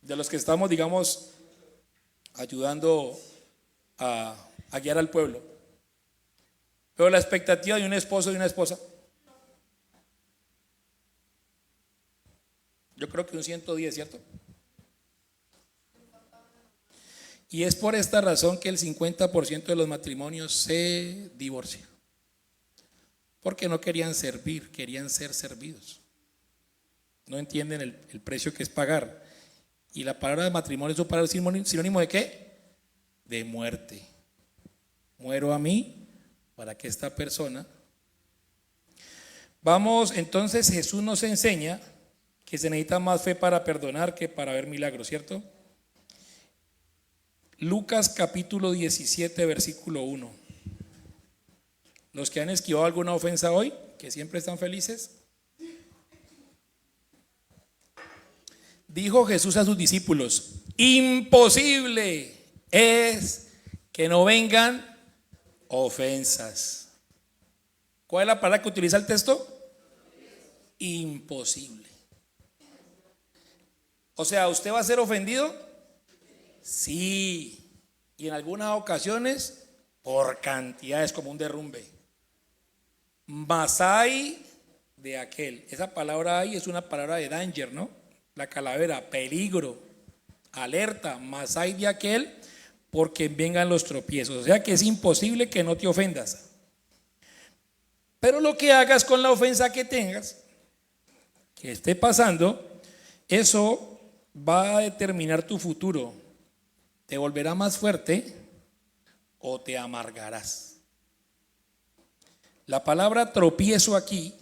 De los que estamos, digamos, ayudando a guiar al pueblo. Pero la expectativa de un esposo y una esposa, yo creo que un 110, ¿cierto? Y es por esta razón que el 50% de los matrimonios se divorcian. Porque no querían servir, querían ser servidos. No entienden el precio que es pagar. Y la palabra de matrimonio es un palabra sinónimo ¿de qué? De muerte. Muero a mí para que esta persona. Vamos, entonces Jesús nos enseña que se necesita más fe para perdonar que para ver milagros, ¿cierto? Lucas capítulo 17, versículo 1. Los que han esquivado alguna ofensa hoy, que siempre están felices. Dijo Jesús a sus discípulos: imposible es que no vengan ofensas. ¿Cuál es la palabra que utiliza el texto? Imposible. O sea, ¿usted va a ser ofendido? Sí. Y en algunas ocasiones por cantidades, como un derrumbe. Mas hay de aquel. Esa palabra hay es una palabra de danger, ¿no? La calavera, peligro, alerta. Mas hay de aquel porque vengan los tropiezos. O sea que es imposible que no te ofendas. Pero lo que hagas con la ofensa que tengas, que esté pasando, eso va a determinar tu futuro. ¿Te volverá más fuerte o te amargarás? La palabra tropiezo aquí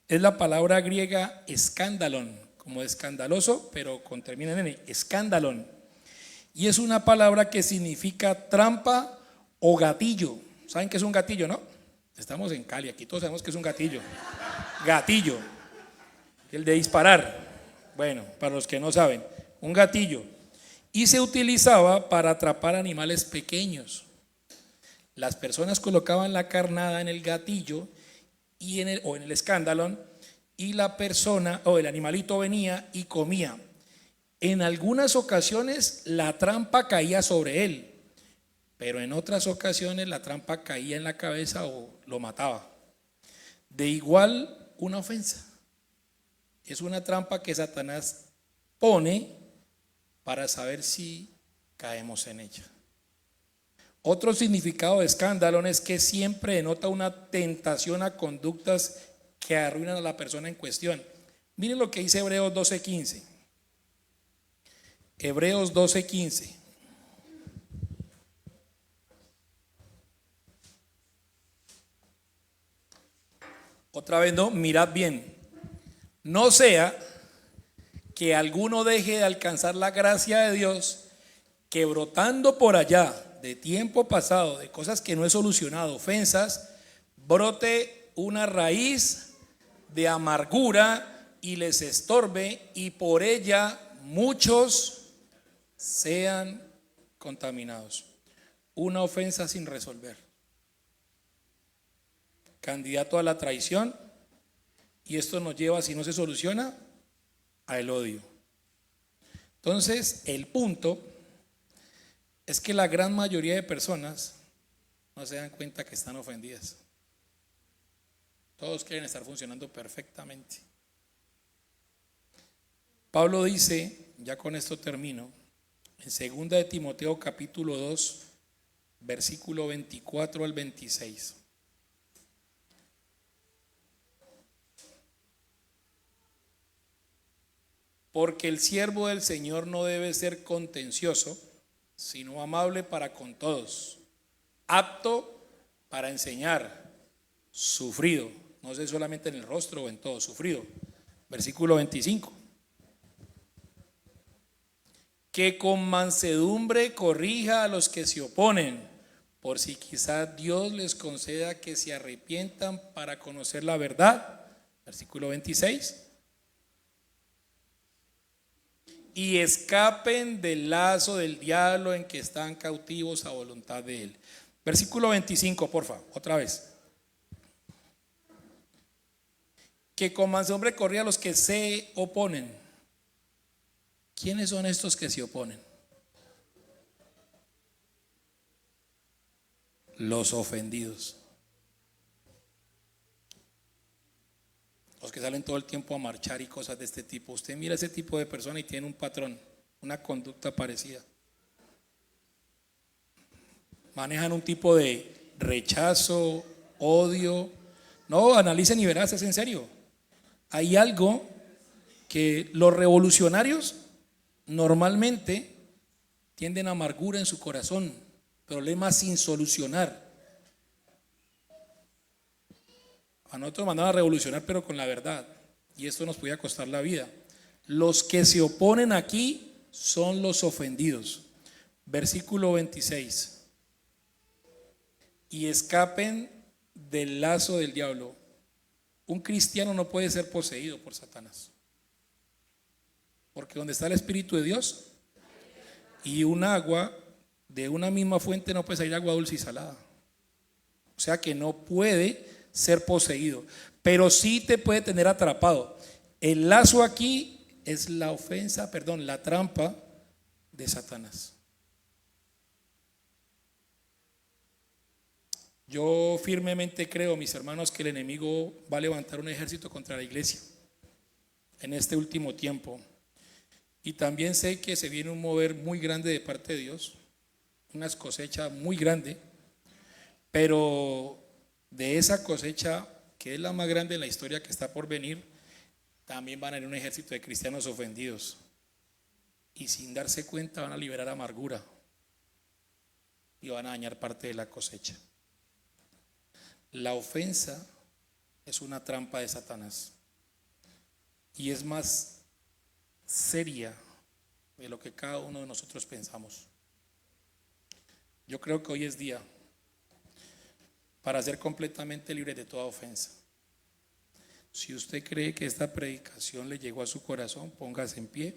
es la palabra griega escándalon, como escandaloso, pero con termina en N, escándalon. Y es una palabra que significa trampa o gatillo. ¿Saben qué es un gatillo, no? Estamos en Cali, aquí todos sabemos que es un gatillo. Gatillo, el de disparar. Bueno, para los que no saben, un gatillo. Y se utilizaba para atrapar animales pequeños. Las personas colocaban la carnada en el gatillo o en el escándalo, y la persona o el animalito venía y comía. En algunas ocasiones la trampa caía sobre él, pero en otras ocasiones la trampa caía en la cabeza o lo mataba. De igual, una ofensa es una trampa que Satanás pone para saber si caemos en ella. Otro significado de escándalo es que siempre denota una tentación a conductas que arruinan a la persona en cuestión. Miren lo que dice Hebreos 12:15. Hebreos 12:15. Otra vez no, mirad bien. No sea que alguno deje de alcanzar la gracia de Dios, que brotando por allá de tiempo pasado, de cosas que no he solucionado, ofensas, brote una raíz de amargura y les estorbe, y por ella muchos sean contaminados. Una ofensa sin resolver, candidato a la traición, y esto nos lleva, si no se soluciona, al odio. Entonces, el punto es que la gran mayoría de personas no se dan cuenta que están ofendidas. Todos quieren estar funcionando perfectamente. Pablo dice, ya con esto termino, en 2 de Timoteo capítulo 2, versículo 24 al 26. Porque el siervo del Señor no debe ser contencioso, sino amable para con todos, apto para enseñar, sufrido, no sé solamente en el rostro o en todo, sufrido. Versículo 25. Que con mansedumbre corrija a los que se oponen, por si quizás Dios les conceda que se arrepientan para conocer la verdad. Versículo 26. Y escapen del lazo del diablo en que están cautivos a voluntad de él. Versículo 25, porfa, otra vez. Que con mansedumbre corrija a los que se oponen. ¿Quiénes son estos que se oponen? Los ofendidos. Los que salen todo el tiempo a marchar y cosas de este tipo. Usted mira ese tipo de persona y tiene un patrón, una conducta parecida. Manejan un tipo de rechazo, odio. No, analicen y verás, es en serio. Hay algo que los revolucionarios normalmente tienden a amargura en su corazón, problemas sin solucionar. A nosotros mandan a revolucionar, pero con la verdad, y esto nos podía costar la vida. Los que se oponen aquí son los ofendidos. Versículo 26. Y escapen del lazo del diablo. Un cristiano no puede ser poseído por Satanás, porque donde está el Espíritu de Dios, y un agua de una misma fuente no puede salir agua dulce y salada. O sea que no puede ser poseído, pero sí te puede tener atrapado. El lazo aquí es la ofensa, la trampa de Satanás. Yo firmemente creo, mis hermanos, que el enemigo va a levantar un ejército contra la iglesia en este último tiempo. Y también sé que se viene un mover muy grande de parte de Dios, una cosecha muy grande, pero de esa cosecha, que es la más grande en la historia que está por venir, también van a ir un ejército de cristianos ofendidos, y sin darse cuenta van a liberar amargura y van a dañar parte de la cosecha. La ofensa es una trampa de Satanás y es más seria de lo que cada uno de nosotros pensamos. Yo creo que hoy es día para ser completamente libre de toda ofensa. Si usted cree que esta predicación le llegó a su corazón, póngase en pie.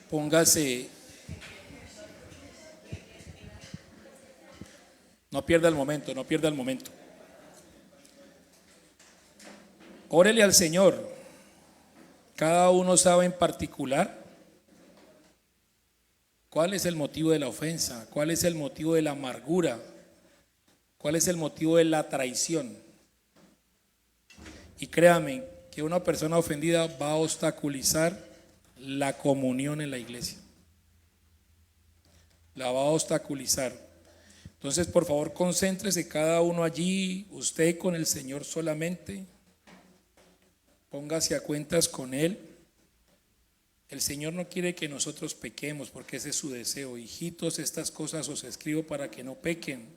Póngase, no pierda el momento, no pierda el momento. Órele al Señor. Cada uno sabe en particular cuál es el motivo de la ofensa, cuál es el motivo de la amargura, cuál es el motivo de la traición. Y créame que una persona ofendida va a obstaculizar la comunión en la iglesia. La va a obstaculizar. Entonces, por favor, concéntrese cada uno allí, usted con el Señor solamente. Póngase a cuentas con Él. El Señor no quiere que nosotros pequemos, porque ese es su deseo. Hijitos, estas cosas os escribo para que no pequen.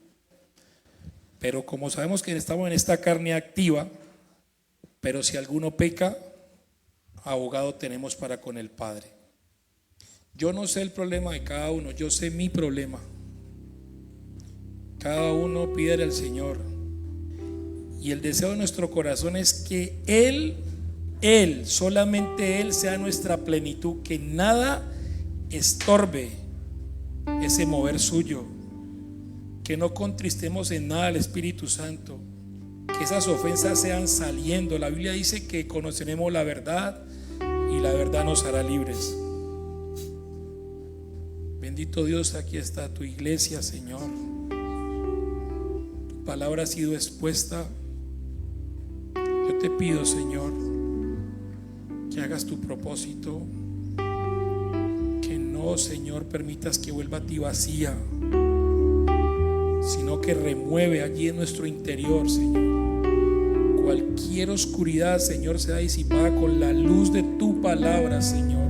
Pero como sabemos que estamos en esta carne activa, pero si alguno peca, abogado tenemos para con el Padre. Yo no sé el problema de cada uno, yo sé mi problema. Cada uno pide al Señor. Y el deseo de nuestro corazón es que Él, solamente Él sea nuestra plenitud, que nada estorbe ese mover suyo, que no contristemos en nada al Espíritu Santo, que esas ofensas sean saliendo. La Biblia dice que conoceremos la verdad y la verdad nos hará libres. Bendito Dios, aquí está tu iglesia, Señor. Tu palabra ha sido expuesta. Yo te pido, Señor, que hagas tu propósito, que no, Señor, permitas que vuelva a ti vacía, sino que remueve allí en nuestro interior, Señor. Cualquier oscuridad, Señor, sea disipada con la luz de tu palabra, Señor.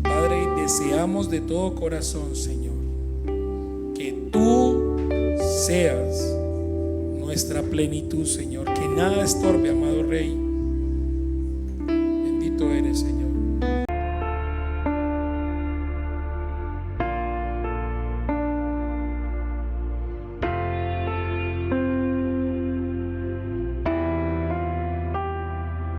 Padre, deseamos de todo corazón, Señor, que tú seas nuestra plenitud, Señor, que nada estorbe, amado Rey.